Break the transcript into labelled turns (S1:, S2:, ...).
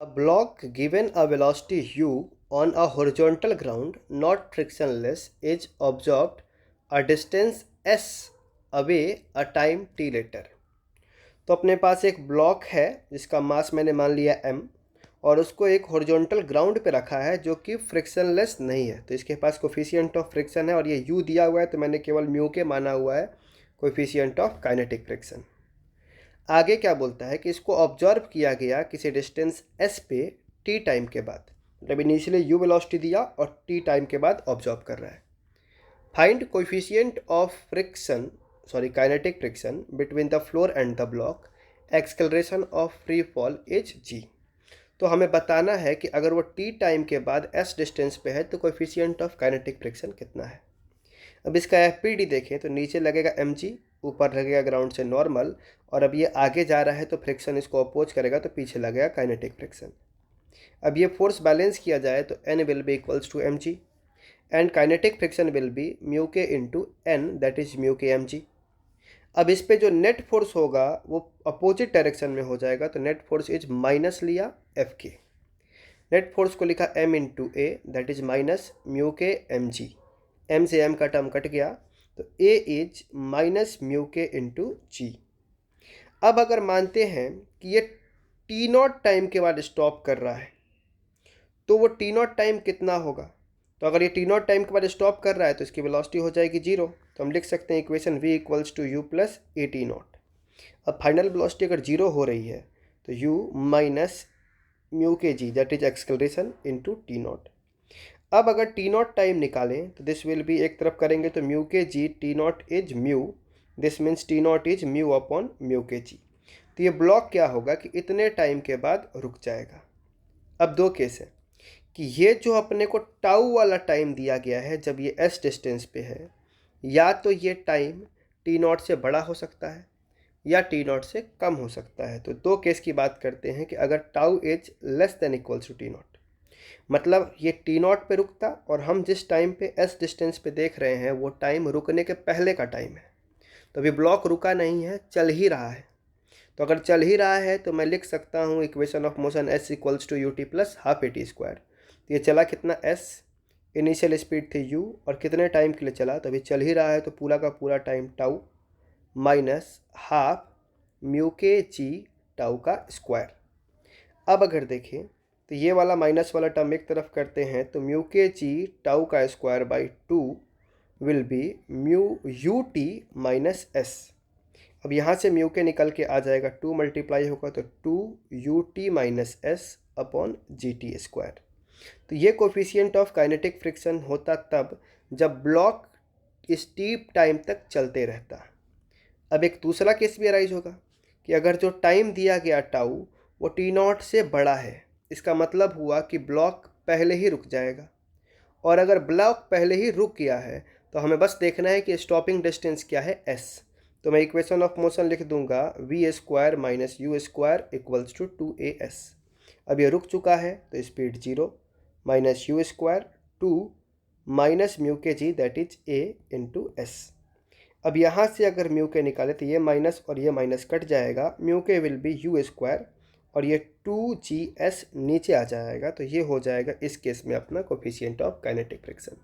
S1: A block given a velocity u on a horizontal ground not frictionless is absorbed a distance s away a time t later। तो अपने पास एक block है जिसका मास मैंने मान लिया m और उसको एक हॉरिजॉन्टल ग्राउंड पे रखा है जो कि फ्रिक्शनलेस नहीं है। तो इसके पास कोफिशिएंट ऑफ फ्रिक्शन है और ये u दिया हुआ है तो मैंने केवल म्यू के माना हुआ है कोफिशिएंट ऑफ काइनेटिक फ्रिक्शन। आगे क्या बोलता है कि इसको ऑब्जर्व किया गया किसी डिस्टेंस s पे t टाइम के बाद, मतलब इनिशियली u वेलोसिटी दिया और t टाइम के बाद ऑब्जर्व कर रहा है। Find coefficient of friction kinetic friction between the floor and the block, acceleration of free fall is g। तो हमें बताना है कि अगर वो t टाइम के बाद s डिस्टेंस पे है तो कोएफिशिएंट ऑफ काइनेटिक फ्रिक्शन कितना है। अब इसका एफ देखें तो नीचे लगेगा mg, ऊपर लगेगा ग्राउंड से नॉर्मल, और अब ये आगे जा रहा है तो फ्रिक्शन इसको अपोज करेगा तो पीछे लगेगा काइनेटिक फ्रिक्शन। अब ये फोर्स बैलेंस किया जाए तो n will be equals to mg and kinetic friction will be mu k into n, that is mu k mg। अब इस पे जो नेट फोर्स होगा वो अपोजिट डायरेक्शन में हो जाएगा, तो नेट फोर्स इज माइनस लिया एफ के, नेट फोर्स को लिखा m into A, that is minus mu k mg। m से m का टर्म कट गया तो a is minus mu k into जी। अब अगर मानते हैं कि ये टी नॉट टाइम के बाद स्टॉप कर रहा है तो वो टी नॉट टाइम कितना होगा। तो अगर ये टी नॉट टाइम के बाद स्टॉप कर रहा है तो इसकी वेलोसिटी हो जाएगी 0। तो हम लिख सकते हैं equation v equals to u plus a t naught. अब फाइनल वेलोसिटी अगर 0 हो रही है तो u minus mu k g, that is acceleration into t naught. अब अगर टी नॉट टाइम निकालें तो दिस विल बी, एक तरफ करेंगे तो mu k g, t naught is mu, this means t naught is mu upon mu k g. तो ये ब्लॉक क्या होगा कि इतने टाइम के बाद रुक जाएगा। अब दो केस है कि ये जो अपने को टाउ वाला टाइम दिया गया है जब ये एस डिस्टेंस पे है, या तो ये टाइम टी नॉट से बड़ा हो सकता है या टी नॉट से कम हो सकता है। तो दो केस की बात करते हैं कि अगर tau is less than equals to t naught, मतलब ये टी नॉट पे रुकता और हम जिस टाइम पे एस डिस्टेंस पे देख रहे हैं वो टाइम रुकने के पहले का टाइम है। तो अभी ब्लॉक रुका नहीं है, चल ही रहा है। तो अगर चल ही रहा है तो मैं लिख सकता हूँ equation of motion s equals to u t plus half a t square. तो ये चला कितना एस, इनिशियल स्पीड थी यू और कितने टाइम के लिए चला, तो अभी चल ही रहा है तो पूरा का पूरा time tau minus half mu k जी टाउ का स्क्वायर। अब अगर देखें तो ये वाला माइनस वाला टर्म एक तरफ करते हैं तो म्यू के जी टाउ का square by 2 will be mu U T minus S. अब यहाँ से म्यू के निकल के आ जाएगा 2 मल्टीप्लाई होगा तो 2 U T minus S upon G T square. तो ये कोफिशिएंट ऑफ काइनेटिक फ्रिक्शन होता तब जब ब्लॉक स्टीप टाइम तक चलते रहता। अब एक दूसरा केस भी अराइज होगा कि अगर जो टाइम दिया गया टाउ वो टी नॉट से बड़ा है, इसका मतलब हुआ कि ब्लॉक पहले ही रुक जाएगा। और अगर ब्लॉक पहले ही रुक गया है तो हमें बस देखना है कि स्टॉपिंग डिस्टेंस क्या है s। तो मैं इक्वेशन ऑफ मोशन लिख दूंगा v square minus u square equals to 2as। अब ये रुक चुका है तो speed 0 minus u square 2 minus mu k g, that is a into s. अब यहाँ से अगर म्यू के निकाले तो ये माइनस और ये माइनस कट जाएगा, म्यू के विल बी यू स्क्वायर और ये 2GS नीचे आ जाएगा। तो ये हो जाएगा इस केस में अपना कोफिशिएंट ऑफ काइनेटिक फ्रिक्शन।